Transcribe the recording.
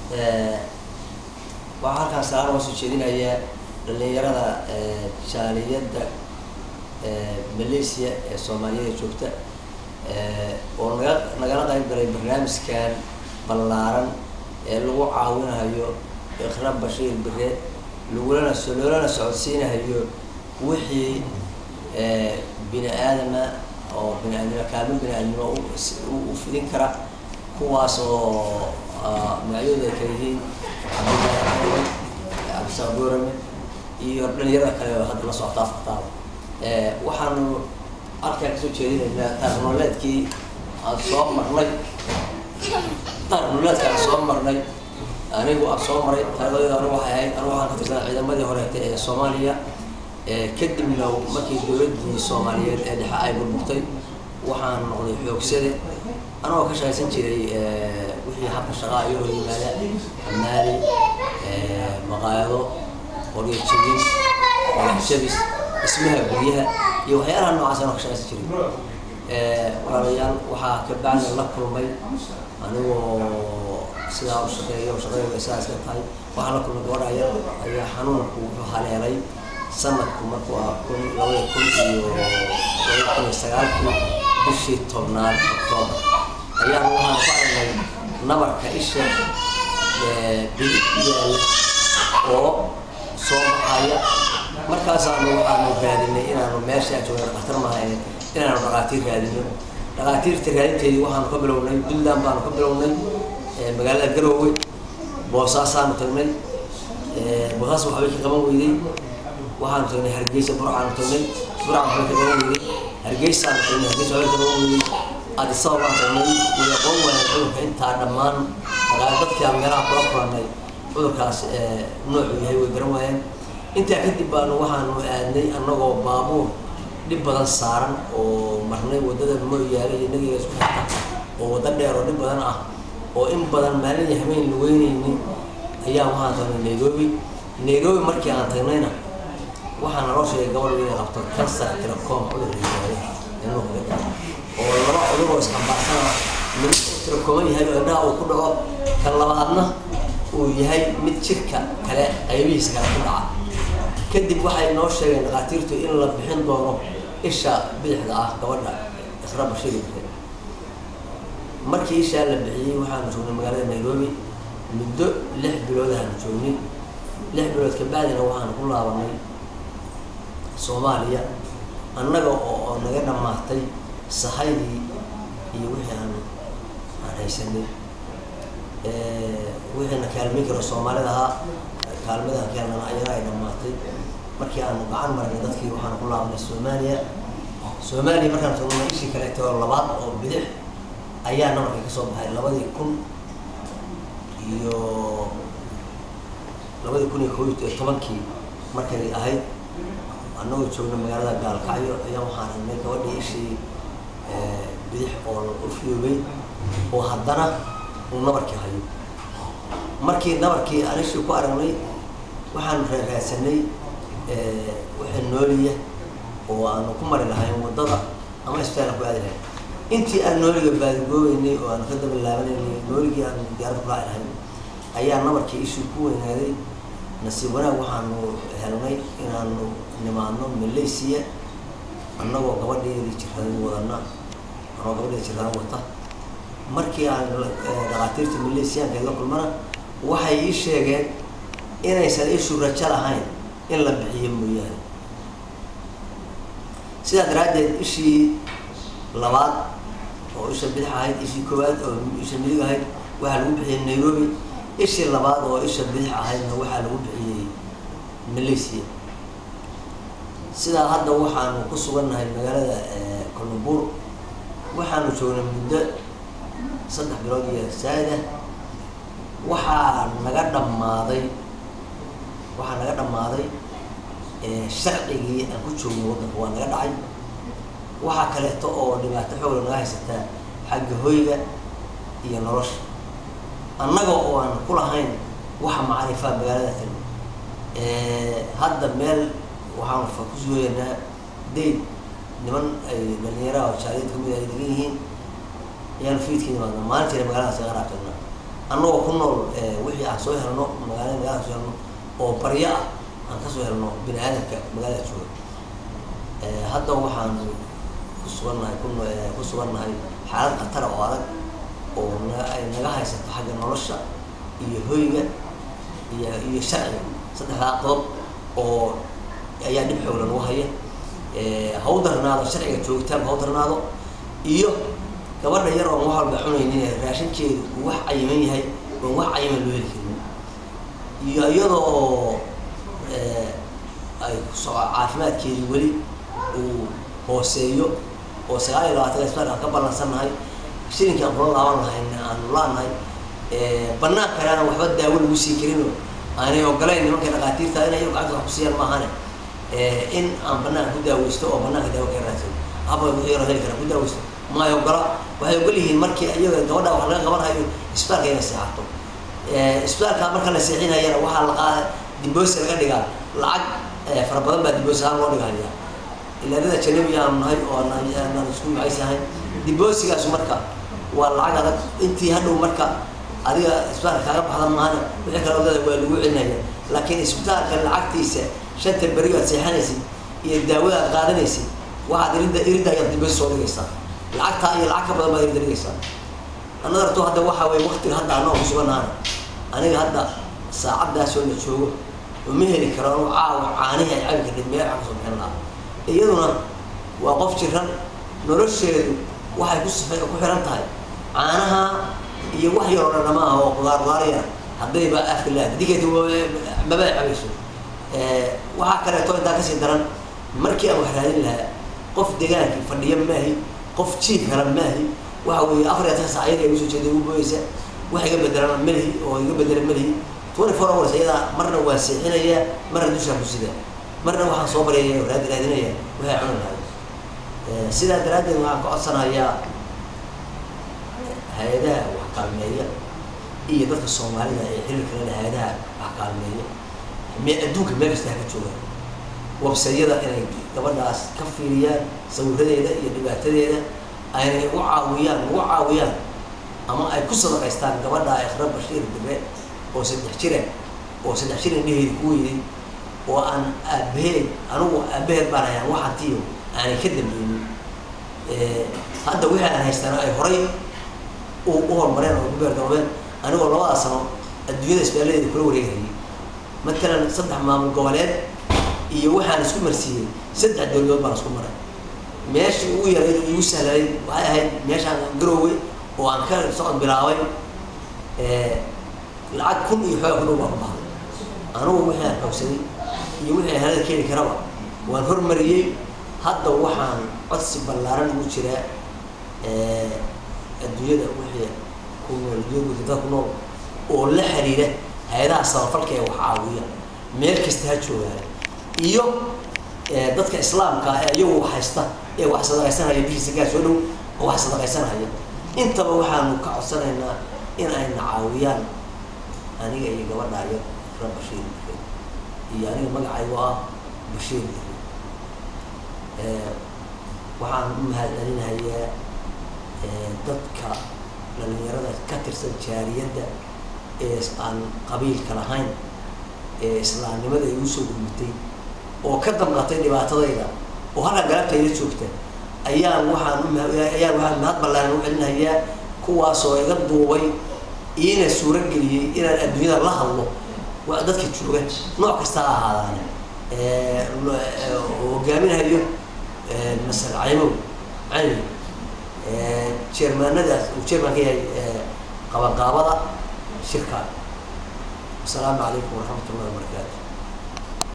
waxaa halkaan salaam oo soo jeedinaya dhalinyarada jaaliyada Malaysia ee Soomaaliya joogta oo nagala qayb galay barnaamijkan ballaaran ee lagu caawinayo Iqra Bashiir Bire laguna socodsiinayo wixii bini aadama oo bini aadama kaalmo bini aadama u fidin kara kuwaas oo magacyada kala yihiin absaabooran iyo dhalinyarada kale oo hadda la socota aftaada waxaanu halkaan kasoo jeedinaynaa tarnoleedkii aan soo marnay anigu aan soo maray taariikhda anigu waxay ahayd anigu waxaan ka tirsanaa ciidamadii horeetay ee Soomaaliya kadibna markii dowladda Soomaaliyeed ee dhexe ay burburtay waxaan noqday xoogsade anoo ka shaqaysan jiray wixii habka shaqaa iyo yimaada amaali maqaayado qoryo jabis jabis ismaha guryaha iyo waxyaalaha noocaas ah ka shaqaysan jiray walaalayaal waxaa ka bacdi la kulmay anigoo sidaa u shaqeeyo isaas ka tahay waxaa la kulmay gabadha ayaa xanuunku wuxuu haleelay sanadku markuu ah 2009 bishii 10 Oktoobar ayaa waxaan ku aragnay nabarka isha oo soo baxaya markaas aanu raadinay inaanu meesha joogo dhakhtar maahay inaanu dhaqaatiir raadino dhaqaatiirta raadinteedii waxaanu ka bilownay Puntland baanu ka bilownay magaalada Garowe Boosaasaanu tagnay Boosaas waxa ay ka qaban weyday waxaanu tagnay Hargeysa Burcaan tagnay Burcaan waxa ka qaban weyday Hargeysa tagnay Hargeysa waxa ka qaban weyday Addis Ababa tagnay iyo qowmiyada inta dhammaan dadka meelaha kula kulmay cudurkaas nooc yahay way garan waayeen inta kadib baanu waxaanu aadnay annagoo baabuur dib badan saaran oo marnay wadada mooyaale inaga isku xirta oo wada dheer oo dib badan ah oo in badan maalin habeen weynayni ayaa waxaan tagnay Nairobi markii aan tagnayna waxaan noo sheegay gobol weyn qabto cancer telecom cudur inuu oo laba cudur oo isqabaarsan mid telecom yahay oo indhaha uu ku dhaco kan labaadna uu yahay mid jirka kale qaybihiisa kale ku dhaca kadib waxay noo sheegeen dhaqaatiirtu in la bixin doono isha bidixda ah gabadha Iqra Bashiir Bire markii isha la bixiyay waxaan joognay magaalada Nairobi muddo 6 bilood aan joognay 6 bilood ka bacdina waxaan ku laabanay Soomaaliya annaga oo naga dhamaatay sahaydii iyo wixii aan haysanay wixii kaalmay karo Soomaalida kaalmada keenana ayaa ay dhamaatay markii aan gacan maray dadkii waxaan ku laabanay Soomaaliya markaan tagnay ishii kale oo labaad oo bidix ayaa nabarka ka soo baxay 2011 markay ahayd annagoo joogno magaalada Gaalkacyo ayaa waxaan aragnay gabadhii ishii bidix oo u fiyoobay oo haddana uu nabarkii hayo markii nabarkii aan ishii ku aragnay waxaan raadsanay wixii nooliya oo aan ku mari lahayn wadada ama isbitaal ku aadi lahayn intii aan nooliga baadgooynay oo aan ka daba laabanay nooligii aan diyaarad ku lahayn ayaa nabarkii ishii ku weynaaday nasiib wanaag waxaanu helnay inaanu nimaadno Malaysia annagoo gabadheedii jiraan wadana wata markii aan dhaqaatiirta Malaysia ka la kulmana waxay ii sheegeen inaysan ishu rajo lahayn in la bixiyo mooyaane sida daraadeed ishii labaad oo isha bidix ahayd ishii koowaad oo isha midig ahayd waxa lagu bixiyay Nairobi ishii labaad oo isha bidix ahaydna waxa lagu bixiyay Malaysia sida hadda waxaanu ku sugannahay magaalada Kuala waxaanu joognay muddo 3 bilood iyo saada waxaa naga dhamaaday sharcigii aan ku joogno waddanka waa naga dhacay waxa kale oo dhibaato xoog naga haysata xagga hoyga iyo nolosha annaga oo aan ku lahayn waxa macrifa magaalada tan hadda meel waxaan ku suugaynaa deed niman ay dhalinyarada oo jaaliyad kamid ah yihiin ayaan fiidkii maanta maalintii magaalada soo raacayna أنو كنا وحي عن سوي هرنو مقالة سوي هرنو أو بريء عن كسوي هرنو بني آدم كمقالة شوي هذا هو حان كسرنا هاي حالات خطر وارد ونجاح يسقط حاجة نرشة يهوية يشرع صدق عقب أو يعني بحول الوهية هودرنا هذا الشرع يجوا كتاب هودرنا هذا كبرنا يرى موحل بحنين راشين كي وح عيمين هاي وح عيم الوهية يضو عافمات كي ولي وهو سيو وسعي لا تجسنا كبرنا سنة هاي شيء كان الله هاي أن الله هاي بنا كلام وحبة داول وسيكرينه أنا يوكلين ممكن أقاتير ثاني يوقع على خصوصية ما هنا إن أم بنا كده ويستوى بنا كده وكراسي أبغى يغير هذيك أنا كده ويستوى ما يوكلا وهيقول لي المركي أيوة دودا وحنا خبر هاي إسبار كنا ساعته إسبار كامل كنا ساعين هاي وحنا لقى دبوس اللي قال العق فربنا بعد دبوس هم ولا قال إلا إذا كلام يا من هاي أو أنا نسكون عايز هاي دبوس يا سمركا والعق هذا أنت هذا مركا هذه إسبار كلام هذا ما هذا وذاك الأولاد والوعي لكن إسبار كان العقتيسة شنت البريء سيحنسي يداوي قادنيسي واحد يريد يدبس صوت يسا العقتها هي العقبة بدل ما يريد يسا أنا درت هذا وحوي وقت هذا عنه مسوينا أنا هذا ساعة ده سوي شو ومهني كرانو عانيه يعرف كده عن سبحان الله يدنا وقف شرا نرش واحد يقص في كحران تاي عنها يوحي ولا ما هو قدار هذا يبقى في الله دي كده ما بقى عبيسه وهكذا توي ده كسي درن مركي أو حرادين لها قف دجاج فنيم ماهي قف شيء كلام ماهي وهو أفريقيا تسعير يوسف جدي وبويسة واحد يقبل درن ملهي أو يقبل درن ملهي توني فرق ولا سيدا مرة واسع هنا هي مرة دوشة مسجدة مرة واحد صوبر هي وراد الهدية هي وهي عمل هذا سيدا دراد ما قصنا هي هذا وحكامية إيه ضد الصومالي يحل كلام هذا وحكامية أدوك ما بيستحق شغله وبسيدة إنك قبل ناس كفيريان سووا هذا يدبات هذا أنا وعاويان أما أي قصة باكستان قبل ناس إخراج بشير الدباء وسد عشرين نهي كويلي وأن أبهر بنا يعني واحد تيو يعني كده من هذا وياه أنا هيستنا أي هري وهو مرينا وبيبر دوبان أنا والله أصلا الدنيا إسبانية كل وريه مثلا صدق مع الجوالات يوحنا نسكون مرسيين صدق الدولار بنا نسكون مرة ماشي ويا يوسف هاي وهاي ماشي عن جروي وعن كان صعد بلاوي العاد كله يحاول كله بعض أنا وحنا حوسني يوحنا هذا كيل كربا وانهر مريء هذا وحنا قص بلارن وشراء الدنيا وحنا كل اليوم كذا كنا ولا حريرة هذا صار كي وحاوية مركز تهجو يعني يو ضدك إسلام كيو حيسته وحصل غيسنا يبيش سكاس ولو وحصل غيسنا هي أنت بوحنا كعصنا إن عاويان أنا جاي جوار داير رب بشير يعني ما عيوا بشير وحن هذين هي ضدك لأن يرد كتر سجارية عن قبيل كلاهين إسلام لماذا يوسف المتين وكذب قتيل بعتضيدا وهذا قلبت يشوفته أيام وحن هاد بالله نوعنا هي كواس ويقدوا وي إين السورة الجلية إلى الدنيا الله الله وعدتك تشوفه نوع كستها هذا وجامين هيو مثلا عيمو عيني شيرمان ندى وشيرمان هي قبضة شركة. السلام عليكم ورحمة الله وبركاته.